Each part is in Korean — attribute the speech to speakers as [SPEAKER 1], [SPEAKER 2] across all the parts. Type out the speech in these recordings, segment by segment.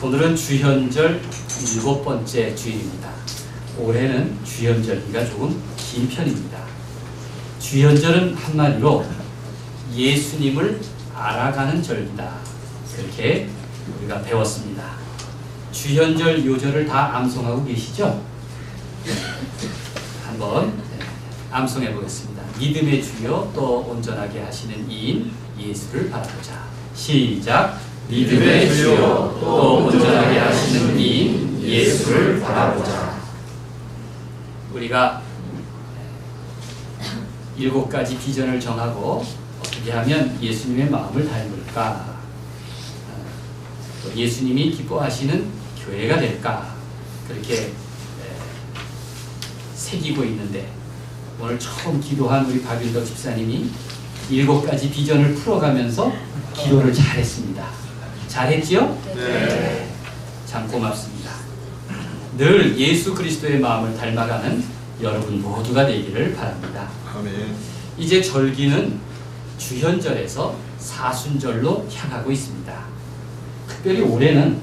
[SPEAKER 1] 오늘은 주현절 7번째 주일입니다. 올해는 주현절기가 조금 긴 편입니다. 주현절은 한마디로 예수님을 알아가는 절기다, 그렇게 우리가 배웠습니다. 주현절 요절을 다 암송하고 계시죠? 한번 암송해 보겠습니다. 믿음의 주여 또 온전하게 하시는 이인 예수를 바라보자. 시작. 믿음의 주여 또 온전하게 하시는 이인 예수를 바라보자. 우리가 7가지 비전을 정하고 어떻게 하면 예수님의 마음을 닮을까, 또 예수님이 기뻐하시는 교회가 될까, 그렇게 새기고 있는데, 오늘 처음 기도한 우리 박윤덕 집사님이 7가지 비전을 풀어가면서 기도를 잘했습니다. 잘했지요?
[SPEAKER 2] 네.
[SPEAKER 1] 참 고맙습니다. 늘 예수 그리스도의 마음을 닮아가는 여러분 모두가 되기를 바랍니다.
[SPEAKER 2] 아멘.
[SPEAKER 1] 이제 절기는 주현절에서 사순절로 향하고 있습니다. 특별히 올해는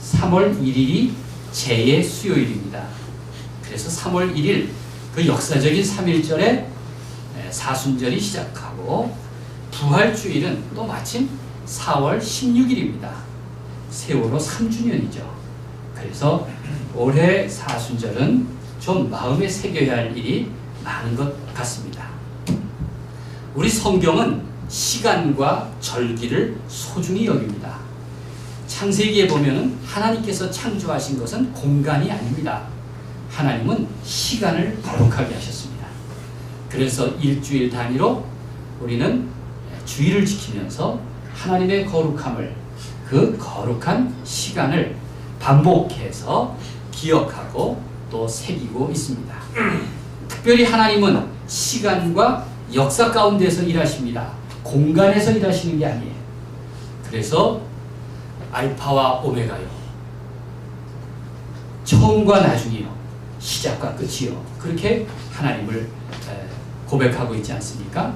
[SPEAKER 1] 3월 1일이 제의 수요일입니다. 그래서 3월 1일 그 역사적인 3.1절에 사순절이 시작하고, 부활주일은 또 마침 4월 16일입니다. 세월호 3주년이죠. 그래서 올해 사순절은 좀 마음에 새겨야 할 일이 많은 것 같습니다. 우리 성경은 시간과 절기를 소중히 여깁니다. 창세기에 보면은 하나님께서 창조하신 것은 공간이 아닙니다. 하나님은 시간을 거룩하게 하셨습니다. 그래서 일주일 단위로 우리는 주일을 지키면서 하나님의 거룩함을, 그 거룩한 시간을 반복해서 기억하고 또 새기고 있습니다. 특별히 하나님은 시간과 역사 가운데서 일하십니다. 공간에서 일하시는 게 아니에요. 그래서 알파와 오메가요, 처음과 나중이요, 시작과 끝이요, 그렇게 하나님을 고백하고 있지 않습니까?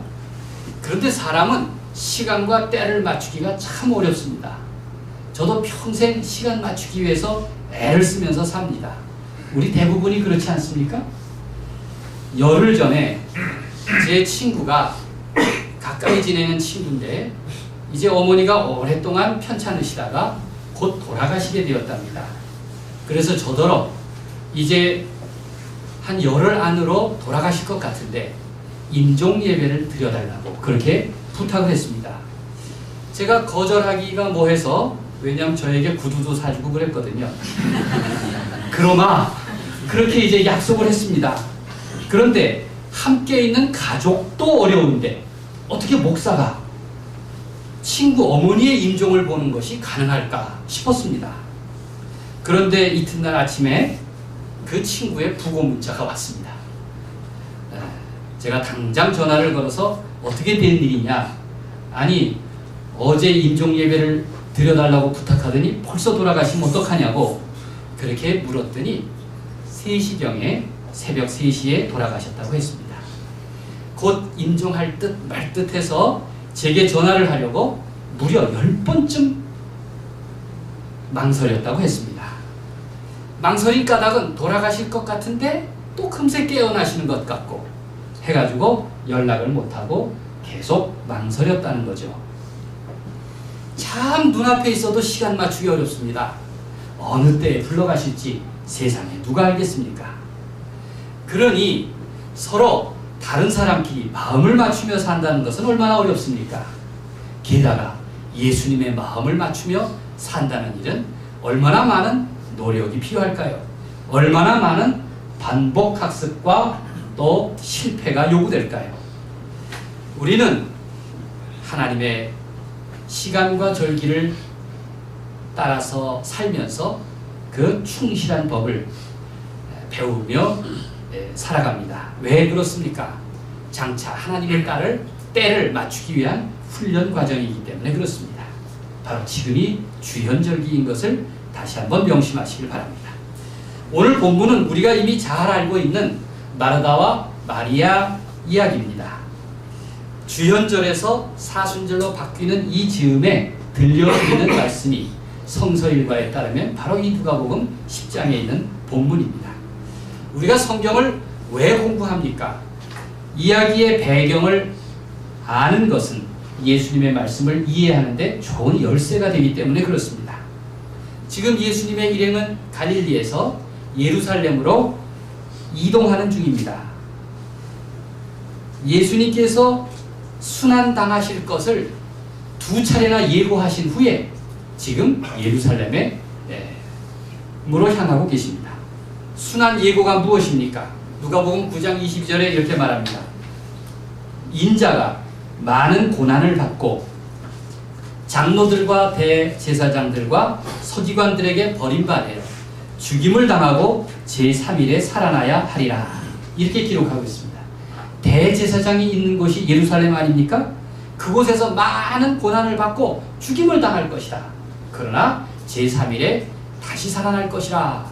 [SPEAKER 1] 그런데 사람은 시간과 때를 맞추기가 참 어렵습니다. 저도 평생 시간 맞추기 위해서 애를 쓰면서 삽니다. 우리 대부분이 그렇지 않습니까? 열흘 전에 제 친구가, 가까이 지내는 친구인데 이제 어머니가 오랫동안 편찮으시다가 곧 돌아가시게 되었답니다. 그래서 저더러 이제 한 열흘 안으로 돌아가실 것 같은데 임종 예배를 드려달라고 그렇게 부탁을 했습니다. 제가 거절하기가 뭐해서, 왜냐하면 저에게 구두도 사주고 그랬거든요. 그러나 그렇게 이제 약속을 했습니다. 그런데 함께 있는 가족도 어려운데 어떻게 목사가 친구 어머니의 임종을 보는 것이 가능할까 싶었습니다. 그런데 이튿날 아침에 그 친구의 부고 문자가 왔습니다. 제가 당장 전화를 걸어서 어떻게 된 일이냐, 아니 어제 임종 예배를 드려달라고 부탁하더니 벌써 돌아가시면 어떡하냐고 그렇게 물었더니 3시경에, 새벽 3시에 돌아가셨다고 했습니다. 곧 임종할 듯 말 듯 해서 제게 전화를 하려고 무려 10번쯤 망설였다고 했습니다. 망설인 까닭은 돌아가실 것 같은데 또 금세 깨어나시는 것 같고 해가지고 연락을 못하고 계속 망설였다는 거죠. 참 눈앞에 있어도 시간 맞추기 어렵습니다. 어느 때에 불러가실지 세상에 누가 알겠습니까? 그러니 서로 다른 사람끼리 마음을 맞추며 산다는 것은 얼마나 어렵습니까? 게다가 예수님의 마음을 맞추며 산다는 일은 얼마나 많은 노력이 필요할까요? 얼마나 많은 반복 학습과 또 실패가 요구될까요? 우리는 하나님의 시간과 절기를 따라서 살면서 그 충실한 법을 배우며 살아갑니다. 왜 그렇습니까? 장차 하나님의 때를 맞추기 위한 훈련 과정이기 때문에 그렇습니다. 바로 지금이 주현절기인 것을 다시 한번 명심하시길 바랍니다. 오늘 본문은 우리가 이미 잘 알고 있는 마르다와 마리아 이야기입니다. 주현절에서 사순절로 바뀌는 이 즈음에 들려드리는 말씀이 성서 일과에 따르면 바로 이 누가복음 10장에 있는 본문입니다. 우리가 성경을 왜 공부합니까? 이야기의 배경을 아는 것은 예수님의 말씀을 이해하는데 좋은 열쇠가 되기 때문에 그렇습니다. 지금 예수님의 일행은 갈릴리에서 예루살렘으로 이동하는 중입니다. 예수님께서 순환당하실 것을 2차례나 예고하신 후에 지금 예루살렘에 으로 향하고 계십니다. 순환 예고가 무엇입니까? 누가복음 9장 22절에 이렇게 말합니다. 인자가 많은 고난을 받고 장로들과 대제사장들과 서기관들에게 버림받아 죽임을 당하고 제3일에 살아나야 하리라. 이렇게 기록하고 있습니다. 대제사장이 있는 곳이 예루살렘 아닙니까? 그곳에서 많은 고난을 받고 죽임을 당할 것이다. 그러나 제3일에 다시 살아날 것이라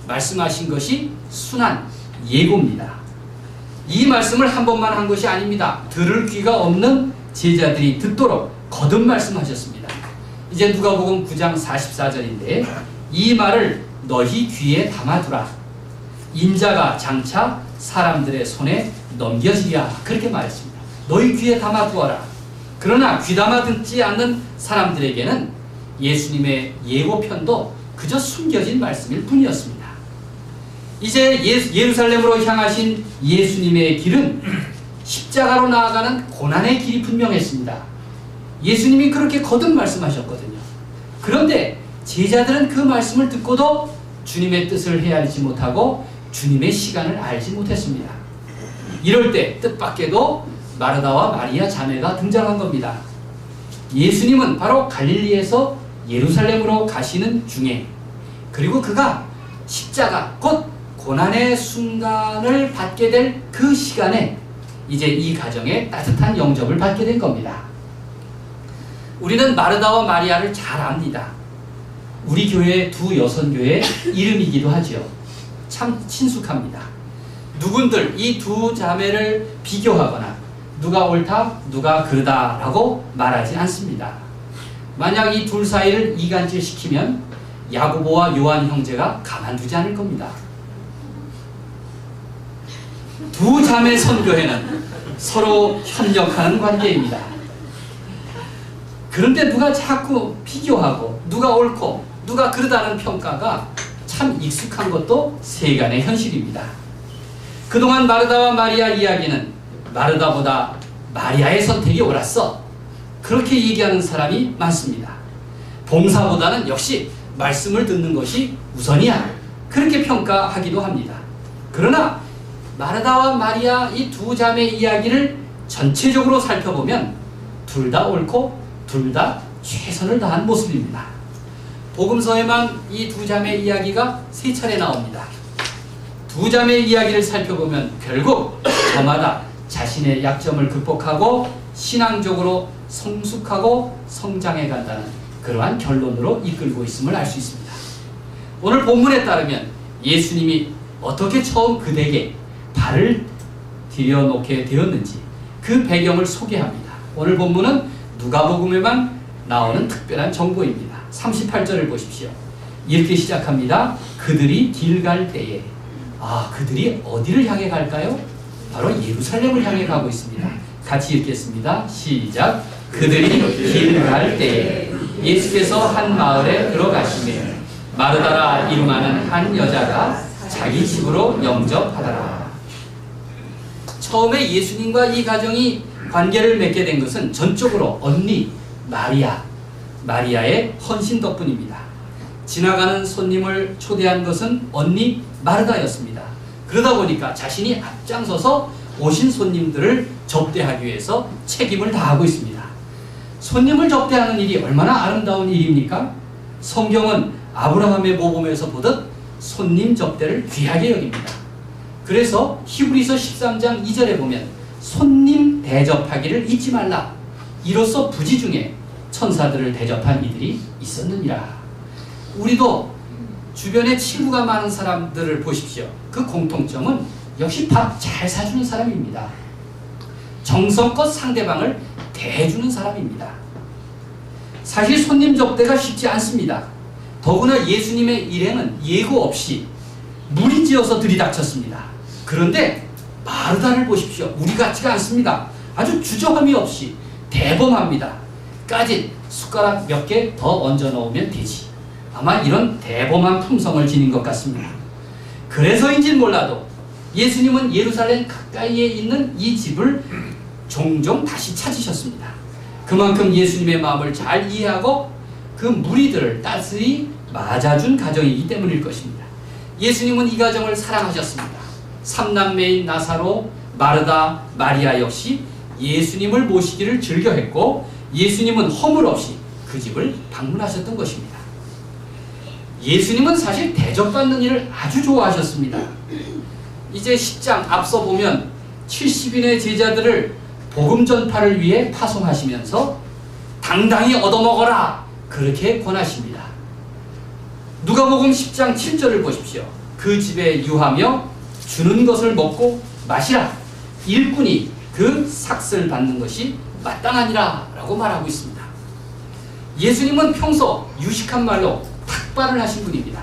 [SPEAKER 1] 말씀하신 것이 순환 예고입니다. 이 말씀을 한 번만 한 것이 아닙니다. 들을 귀가 없는 제자들이 듣도록 거듭 말씀하셨습니다. 이제 누가복음 9장 44절인데 이 말을 너희 귀에 담아두라. 인자가 장차 사람들의 손에 넘겨지랴. 그렇게 말했습니다. 너희 귀에 담아두어라. 그러나 귀담아 듣지 않는 사람들에게는 예수님의 예고편도 그저 숨겨진 말씀일 뿐이었습니다. 이제 예루살렘으로 향하신 예수님의 길은 십자가로 나아가는 고난의 길이 분명했습니다. 예수님이 그렇게 거듭 말씀하셨거든요. 그런데 제자들은 그 말씀을 듣고도 주님의 뜻을 헤아리지 못하고 주님의 시간을 알지 못했습니다. 이럴 때 뜻밖에도 마르다와 마리아 자매가 등장한 겁니다. 예수님은 바로 갈릴리에서 예루살렘으로 가시는 중에, 그리고 그가 십자가 곧 고난의 순간을 받게 될 그 시간에 이제 이 가정에 따뜻한 영접을 받게 된 겁니다. 우리는 마르다와 마리아를 잘 압니다. 우리 교회의 두 여선교회의 이름이기도 하죠. 참 친숙합니다. 누군들 이 두 자매를 비교하거나 누가 옳다 누가 그르다 라고 말하지 않습니다. 만약 이 둘 사이를 이간질시키면 야고보와 요한 형제가 가만두지 않을 겁니다. 두 자매 선교회는 서로 협력하는 관계입니다. 그런데 누가 자꾸 비교하고 누가 옳고 누가 그르다는 평가가 참 익숙한 것도 세간의 현실입니다. 그동안 마르다와 마리아 이야기는 마르다보다 마리아의 선택이 옳았어, 그렇게 얘기하는 사람이 많습니다. 봉사보다는 역시 말씀을 듣는 것이 우선이야, 그렇게 평가하기도 합니다. 그러나 마르다와 마리아 이 두 자매 이야기를 전체적으로 살펴보면 둘 다 옳고 둘 다 최선을 다한 모습입니다. 복음서에만 이 두 자매 이야기가 3차례 나옵니다. 두 자매 이야기를 살펴보면 결국 저마다 자신의 약점을 극복하고 신앙적으로 성숙하고 성장해 간다는 그러한 결론으로 이끌고 있음을 알 수 있습니다. 오늘 본문에 따르면 예수님이 어떻게 처음 그대에게 발을 들여놓게 되었는지 그 배경을 소개합니다. 오늘 본문은 누가복음에만 나오는 특별한 정보입니다. 38절을 보십시오. 이렇게 시작합니다. 그들이 길 갈 때에, 그들이 어디를 향해 갈까요? 바로 예루살렘을 향해 가고 있습니다. 같이 읽겠습니다. 시작. 그들이 길 갈 때에 예수께서 한 마을에 들어가시매 마르다라 이름하는 한 여자가 자기 집으로 영접하더라. 처음에 예수님과 이 가정이 관계를 맺게 된 것은 전적으로 언니 마리아의 헌신 덕분입니다. 지나가는 손님을 초대한 것은 언니 마르다였습니다. 그러다 보니까 자신이 앞장서서 오신 손님들을 접대하기 위해서 책임을 다하고 있습니다. 손님을 접대하는 일이 얼마나 아름다운 일입니까? 성경은 아브라함의 모범에서 보듯 손님 접대를 귀하게 여깁니다. 그래서 히브리서 13장 2절에 보면 손님 대접하기를 잊지 말라. 이로써 부지 중에 천사들을 대접한 이들이 있었느니라. 우리도 주변에 친구가 많은 사람들을 보십시오. 그 공통점은 역시 밥 잘 사주는 사람입니다. 정성껏 상대방을 대해주는 사람입니다. 사실 손님 접대가 쉽지 않습니다. 더구나 예수님의 일행은 예고 없이 무리지어서 들이닥쳤습니다. 그런데 마르다를 보십시오. 우리 같지가 않습니다. 아주 주저함이 없이 대범합니다. 까짓 숟가락 몇 개 더 얹어 넣으면 되지. 아마 이런 대범한 품성을 지닌 것 같습니다. 그래서인지는 몰라도 예수님은 예루살렘 가까이에 있는 이 집을 종종 다시 찾으셨습니다. 그만큼 예수님의 마음을 잘 이해하고 그 무리들을 따스히 맞아준 가정이기 때문일 것입니다. 예수님은 이 가정을 사랑하셨습니다. 삼남매인 나사로, 마르다, 마리아 역시 예수님을 모시기를 즐겨했고 예수님은 허물 없이 그 집을 방문하셨던 것입니다. 예수님은 사실 대접받는 일을 아주 좋아하셨습니다. 이제 10장 앞서 보면 70인의 제자들을 복음 전파를 위해 파송하시면서 당당히 얻어먹어라 그렇게 권하십니다. 누가복음 10장 7절을 보십시오. 그 집에 유하며 주는 것을 먹고 마시라. 일꾼이 그 삭슬 받는 것이 마땅하니라 라고 말하고 있습니다. 예수님은 평소 유식한 말로 탁발을 하신 분입니다.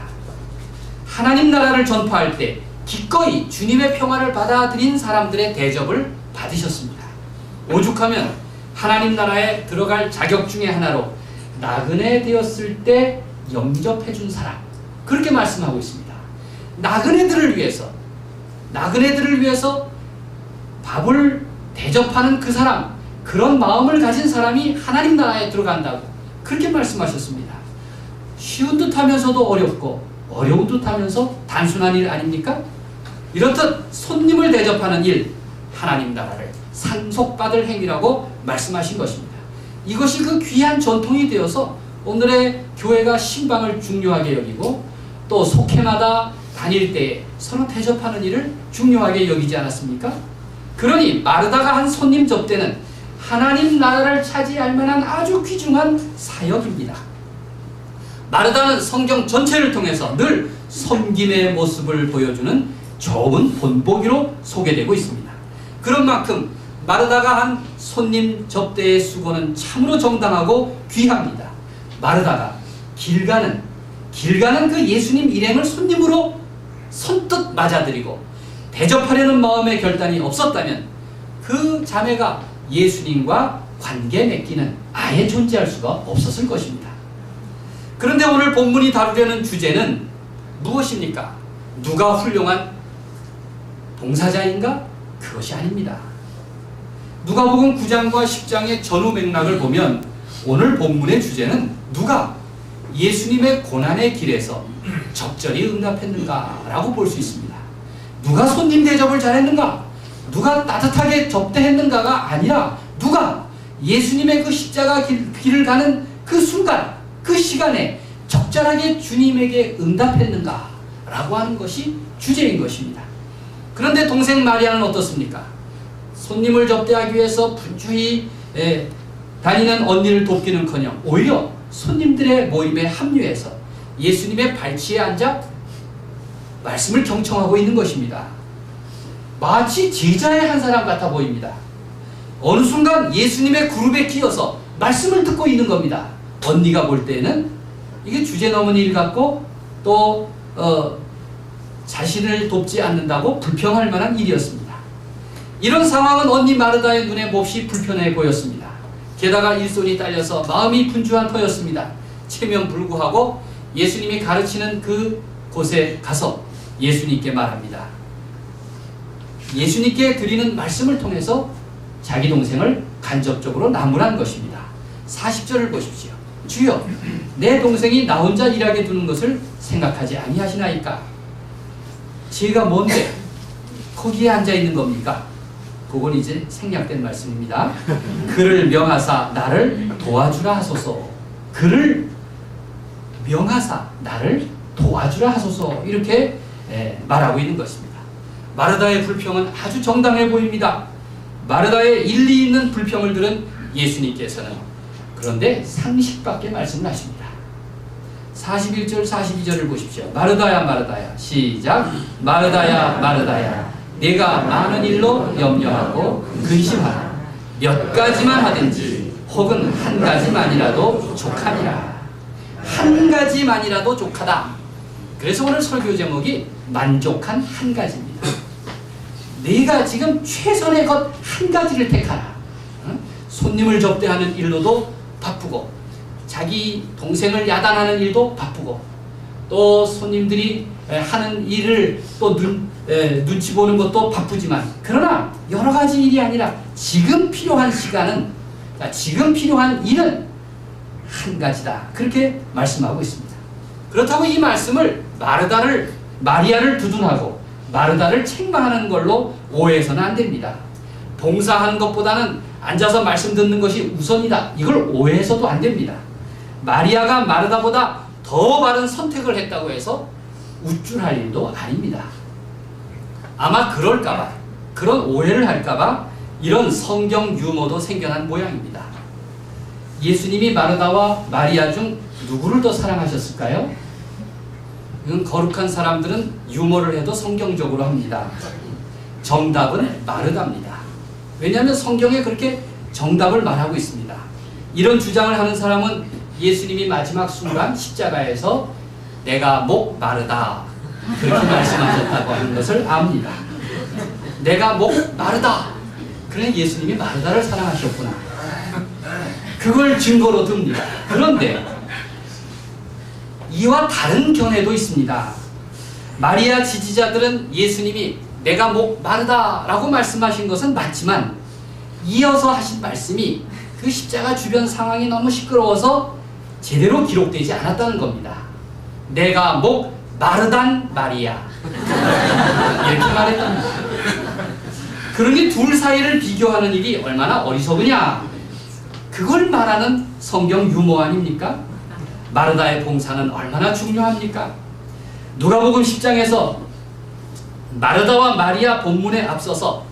[SPEAKER 1] 하나님 나라를 전파할 때 기꺼이 주님의 평화를 받아들인 사람들의 대접을 받으셨습니다. 오죽하면 하나님 나라에 들어갈 자격 중에 하나로 나그네 되었을 때 영접해 준 사람, 그렇게 말씀하고 있습니다. 나그네들을 위해서 밥을 대접하는 그 사람, 그런 마음을 가진 사람이 하나님 나라에 들어간다고 그렇게 말씀하셨습니다. 쉬운 듯 하면서도 어렵고 어려운 듯 하면서 단순한 일 아닙니까? 이렇듯 손님을 대접하는 일, 하나님 나라를 상속받을 행위라고 말씀하신 것입니다. 이것이 그 귀한 전통이 되어서 오늘의 교회가 신방을 중요하게 여기고 또 속회마다 다닐 때에 서로 대접하는 일을 중요하게 여기지 않았습니까? 그러니 마르다가 한 손님 접대는 하나님 나라를 차지할 만한 아주 귀중한 사역입니다. 마르다는 성경 전체를 통해서 늘 섬김의 모습을 보여주는 좋은 본보기로 소개되고 있습니다. 그런 만큼 마르다가 한 손님 접대의 수고는 참으로 정당하고 귀합니다. 마르다가 길 가는 그 예수님 일행을 손님으로 선뜻 맞아들이고 대접하려는 마음의 결단이 없었다면 그 자매가 예수님과 관계 맺기는 아예 존재할 수가 없었을 것입니다. 그런데 오늘 본문이 다루려는 주제는 무엇입니까? 누가 훌륭한 봉사자인가? 그것이 아닙니다. 누가복음 9장과 10장의 전후 맥락을 보면 오늘 본문의 주제는 누가 예수님의 고난의 길에서 적절히 응답했는가라고 볼 수 있습니다. 누가 손님 대접을 잘했는가? 누가 따뜻하게 접대했는가가 아니라 누가 예수님의 그 십자가 길을 가는 그 순간, 그 시간에 적절하게 주님에게 응답했는가라고 하는 것이 주제인 것입니다. 그런데 동생 마리아는 어떻습니까? 손님을 접대하기 위해서 분주히 다니는 언니를 돕기는커녕 오히려 손님들의 모임에 합류해서 예수님의 발치에 앉아 말씀을 경청하고 있는 것입니다. 마치 제자의 한 사람 같아 보입니다. 어느 순간 예수님의 그룹에 끼어서 말씀을 듣고 있는 겁니다. 언니가 볼 때는 이게 주제 넘은 일 같고 또 자신을 돕지 않는다고 불평할 만한 일이었습니다. 이런 상황은 언니 마르다의 눈에 몹시 불편해 보였습니다. 게다가 일손이 딸려서 마음이 분주한 터였습니다. 체면불구하고 예수님이 가르치는 그 곳에 가서 예수님께 말합니다. 예수님께 드리는 말씀을 통해서 자기 동생을 간접적으로 나무란 것입니다. 40절을 보십시오. 주여, 내 동생이 나 혼자 일하게 두는 것을 생각하지 아니하시나이까? 제가 뭔데 거기에 앉아있는 겁니까? 그건 이제 생략된 말씀입니다. 그를 명하사 나를 도와주라 하소서. 그를 명하사 나를 도와주라 하소서. 이렇게 말하고 있는 것입니다. 마르다의 불평은 아주 정당해 보입니다. 마르다의 일리 있는 불평을 들은 예수님께서는 그런데 상식밖에 말씀을 하십니다. 41절 42절을 보십시오. 마르다야 마르다야, 시작. 마르다야 마르다야, 내가 많은 일로 염려하고 근심하라. 몇 가지만 하든지 혹은 한 가지만이라도 족하니라. 한 가지만이라도 족하다. 그래서 오늘 설교 제목이 만족한 한 가지입니다. 네가 지금 최선의 것 한 가지를 택하라. 손님을 접대하는 일로도 바쁘고, 자기 동생을 야단하는 일도 바쁘고, 또 손님들이 하는 일을 또 눈치 보는 것도 바쁘지만, 그러나 여러 가지 일이 아니라 지금 필요한 시간은, 지금 필요한 일은 한 가지다. 그렇게 말씀하고 있습니다. 그렇다고 이 말씀을 마리아를 두둔하고 마르다를 책망하는 걸로 오해해서는 안 됩니다. 봉사하는 것보다는 앉아서 말씀 듣는 것이 우선이다. 이걸 오해해서도 안 됩니다. 마리아가 마르다보다 더 바른 선택을 했다고 해서 우쭐할 일도 아닙니다. 아마 그럴까봐, 그런 오해를 할까봐 이런 성경 유머도 생겨난 모양입니다. 예수님이 마르다와 마리아 중 누구를 더 사랑하셨을까요? 거룩한 사람들은 유머를 해도 성경적으로 합니다. 정답은 마르다입니다. 왜냐하면 성경에 그렇게 정답을 말하고 있습니다. 이런 주장을 하는 사람은 예수님이 마지막 순간 십자가에서 내가 목 마르다 그렇게 말씀하셨다고 하는 것을 압니다. 내가 목 마르다. 그래 예수님이 마르다를 사랑하셨구나. 그걸 증거로 듭니다. 그런데 이와 다른 견해도 있습니다. 마리아 지지자들은 예수님이 내가 목 마르다라고 말씀하신 것은 맞지만 이어서 하신 말씀이 그 십자가 주변 상황이 너무 시끄러워서 제대로 기록되지 않았다는 겁니다. 내가 목 마르단 마리아 이렇게 말했답니다. 그러니 둘 사이를 비교하는 일이 얼마나 어리석으냐, 그걸 말하는 성경 유머 아닙니까? 마르다의 봉사는 얼마나 중요합니까? 누가복음 10장에서 마르다와 마리아 본문에 앞서서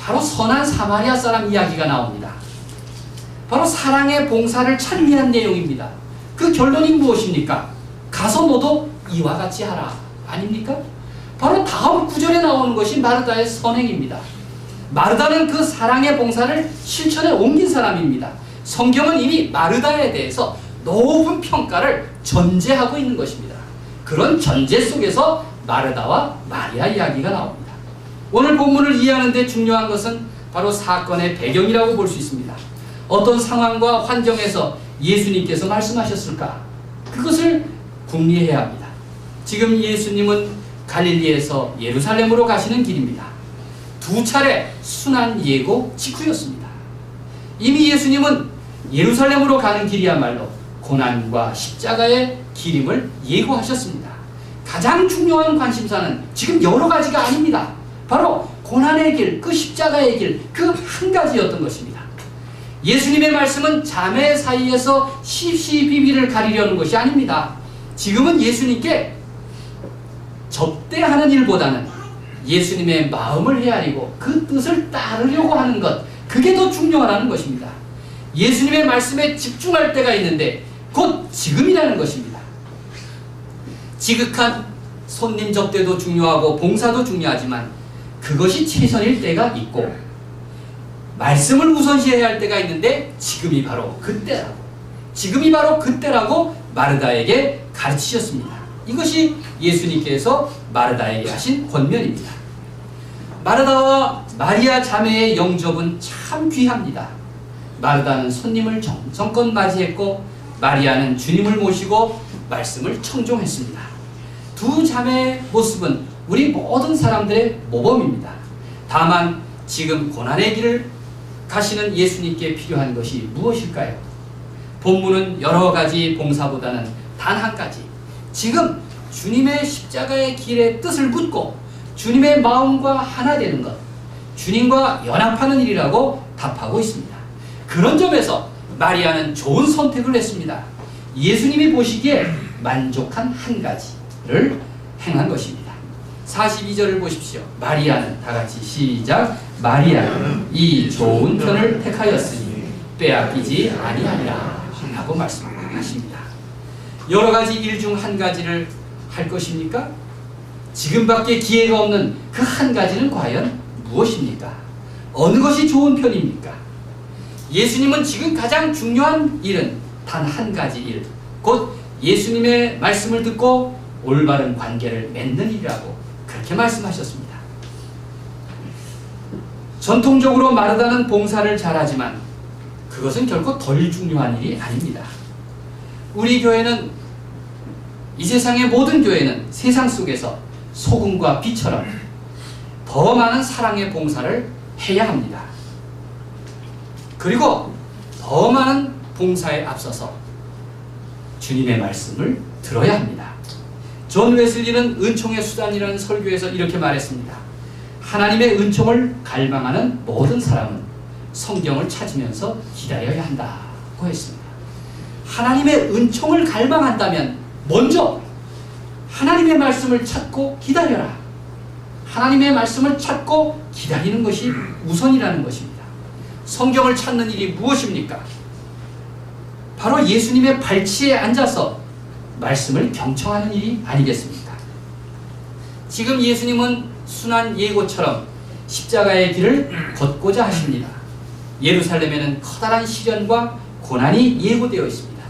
[SPEAKER 1] 바로 선한 사마리아 사람 이야기가 나옵니다. 바로 사랑의 봉사를 찬미한 내용입니다. 그 결론이 무엇입니까? 가서 너도 이와 같이 하라 아닙니까? 바로 다음 구절에 나오는 것이 마르다의 선행입니다. 마르다는 그 사랑의 봉사를 실천에 옮긴 사람입니다. 성경은 이미 마르다에 대해서 높은 평가를 전제하고 있는 것입니다. 그런 전제 속에서 마르다와 마리아 이야기가 나옵니다. 오늘 본문을 이해하는 데 중요한 것은 바로 사건의 배경이라고 볼 수 있습니다. 어떤 상황과 환경에서 예수님께서 말씀하셨을까? 그것을 궁리해야 합니다. 지금 예수님은 갈릴리에서 예루살렘으로 가시는 길입니다. 두 차례 순환 예고 직후였습니다. 이미 예수님은 예루살렘으로 가는 길이야말로 고난과 십자가의 길임을 예고하셨습니다. 가장 중요한 관심사는 지금 여러 가지가 아닙니다. 바로 고난의 길, 그 십자가의 길, 그 한 가지였던 것입니다. 예수님의 말씀은 자매 사이에서 시시비비를 가리려는 것이 아닙니다. 지금은 예수님께 접대하는 일보다는 예수님의 마음을 헤아리고 그 뜻을 따르려고 하는 것, 그게 더 중요하다는 것입니다. 예수님의 말씀에 집중할 때가 있는데 곧 지금이라는 것입니다. 지극한 손님 접대도 중요하고 봉사도 중요하지만 그것이 최선일 때가 있고 말씀을 우선시해야 할 때가 있는데 지금이 바로 그때라고 마르다에게 가르치셨습니다. 이것이 예수님께서 마르다에게 하신 권면입니다. 마르다와 마리아 자매의 영접은 참 귀합니다. 마르다는 손님을 정성껏 맞이했고 마리아는 주님을 모시고 말씀을 청종했습니다. 두 자매의 모습은 우리 모든 사람들의 모범입니다. 다만 지금 고난의 길을 가시는 예수님께 필요한 것이 무엇일까요? 본문은 여러 가지 봉사보다는 단 한 가지, 지금 주님의 십자가의 길의 뜻을 묻고 주님의 마음과 하나 되는 것, 주님과 연합하는 일이라고 답하고 있습니다. 그런 점에서 마리아는 좋은 선택을 했습니다. 예수님이 보시기에 만족한 한 가지를 행한 것입니다. 42절을 보십시오. 마리아는, 다 같이 시작. 마리아는 이 좋은 편을 택하였으니 빼앗기지 아니하리라 라고 말씀하십니다. 여러 가지 일 중 한 가지를 할 것입니까? 지금밖에 기회가 없는 그 한 가지는 과연 무엇입니까? 어느 것이 좋은 편입니까? 예수님은 지금 가장 중요한 일은 단 한 가지 일, 곧 예수님의 말씀을 듣고 올바른 관계를 맺는 일이라고 그렇게 말씀하셨습니다. 전통적으로 마르다는 봉사를 잘하지만 그것은 결코 덜 중요한 일이 아닙니다. 우리 교회는, 이 세상의 모든 교회는 세상 속에서 소금과 빛처럼 더 많은 사랑의 봉사를 해야 합니다. 그리고 더 많은 봉사에 앞서서 주님의 말씀을 들어야 합니다. 존 웨슬리는 은총의 수단이라는 설교에서 이렇게 말했습니다. 하나님의 은총을 갈망하는 모든 사람은 성경을 찾으면서 기다려야 한다고 했습니다. 하나님의 은총을 갈망한다면 먼저 하나님의 말씀을 찾고 기다려라. 하나님의 말씀을 찾고 기다리는 것이 우선이라는 것입니다. 성경을 찾는 일이 무엇입니까? 바로 예수님의 발치에 앉아서 말씀을 경청하는 일이 아니겠습니까? 지금 예수님은 순한 예고처럼 십자가의 길을 걷고자 하십니다. 예루살렘에는 커다란 시련과 고난이 예고되어 있습니다.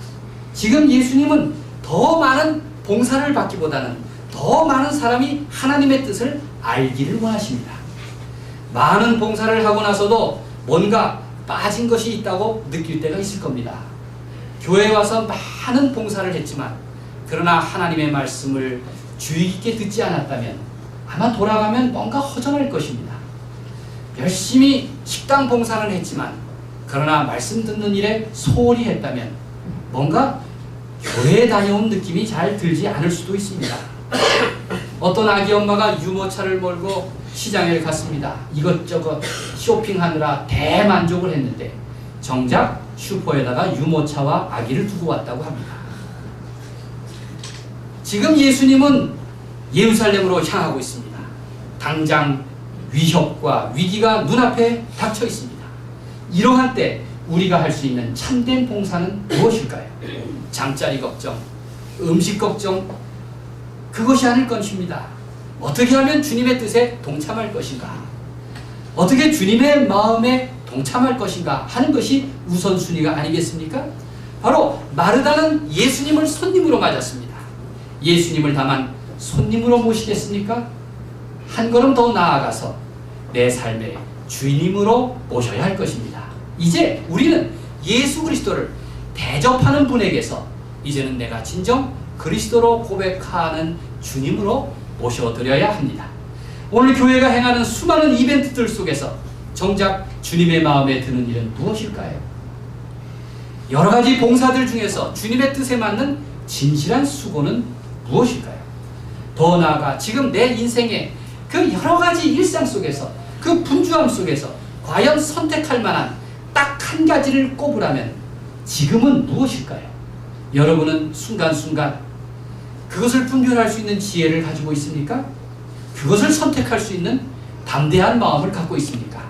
[SPEAKER 1] 지금 예수님은 더 많은 봉사를 받기보다는 더 많은 사람이 하나님의 뜻을 알기를 원하십니다. 많은 봉사를 하고 나서도 뭔가 빠진 것이 있다고 느낄 때가 있을 겁니다. 교회에 와서 많은 봉사를 했지만 그러나 하나님의 말씀을 주의 깊게 듣지 않았다면 아마 돌아가면 뭔가 허전할 것입니다. 열심히 식당 봉사는 했지만 그러나 말씀 듣는 일에 소홀히 했다면 뭔가 교회에 다녀온 느낌이 잘 들지 않을 수도 있습니다. 어떤 아기 엄마가 유모차를 몰고 시장에 갔습니다. 이것저것 쇼핑하느라 대만족을 했는데 정작 슈퍼에다가 유모차와 아기를 두고 왔다고 합니다. 지금 예수님은 예루살렘으로 향하고 있습니다. 당장 위협과 위기가 눈앞에 닥쳐 있습니다. 이러한 때 우리가 할 수 있는 참된 봉사는 무엇일까요? 잠자리 걱정, 음식 걱정, 그것이 아닐 것입니다. 어떻게 하면 주님의 뜻에 동참할 것인가? 어떻게 주님의 마음에 동참할 것인가 하는 것이 우선순위가 아니겠습니까? 바로 마르다는 예수님을 손님으로 맞았습니다. 예수님을 다만 손님으로 모시겠습니까? 한 걸음 더 나아가서 내 삶의 주인님으로 모셔야 할 것입니다. 이제 우리는 예수 그리스도를 대접하는 분에게서 이제는 내가 진정 그리스도로 고백하는 주님으로 모셔드려야 합니다. 오늘 교회가 행하는 수많은 이벤트들 속에서 정작 주님의 마음에 드는 일은 무엇일까요? 여러 가지 봉사들 중에서 주님의 뜻에 맞는 진실한 수고는 무엇일까요? 더 나아가 지금 내 인생의 그 여러 가지 일상 속에서 그 분주함 속에서 과연 선택할 만한 딱 한 가지를 꼽으라면 지금은 무엇일까요? 여러분은 순간순간 그것을 분별할 수 있는 지혜를 가지고 있습니까? 그것을 선택할 수 있는 담대한 마음을 갖고 있습니까?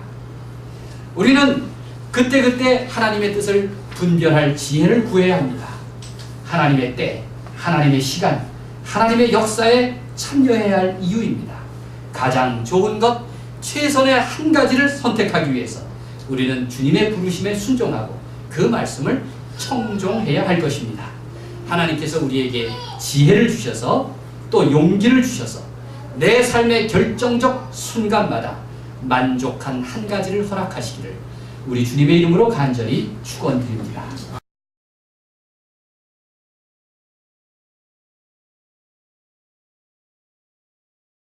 [SPEAKER 1] 우리는 그때그때 하나님의 뜻을 분별할 지혜를 구해야 합니다. 하나님의 때, 하나님의 시간, 하나님의 역사에 참여해야 할 이유입니다. 가장 좋은 것, 최선의 한 가지를 선택하기 위해서 우리는 주님의 부르심에 순종하고 그 말씀을 청종해야 할 것입니다. 하나님께서 우리에게 지혜를 주셔서 또 용기를 주셔서 내 삶의 결정적 순간마다 만족한 한 가지를 허락하시기를 우리 주님의 이름으로 간절히 축원드립니다.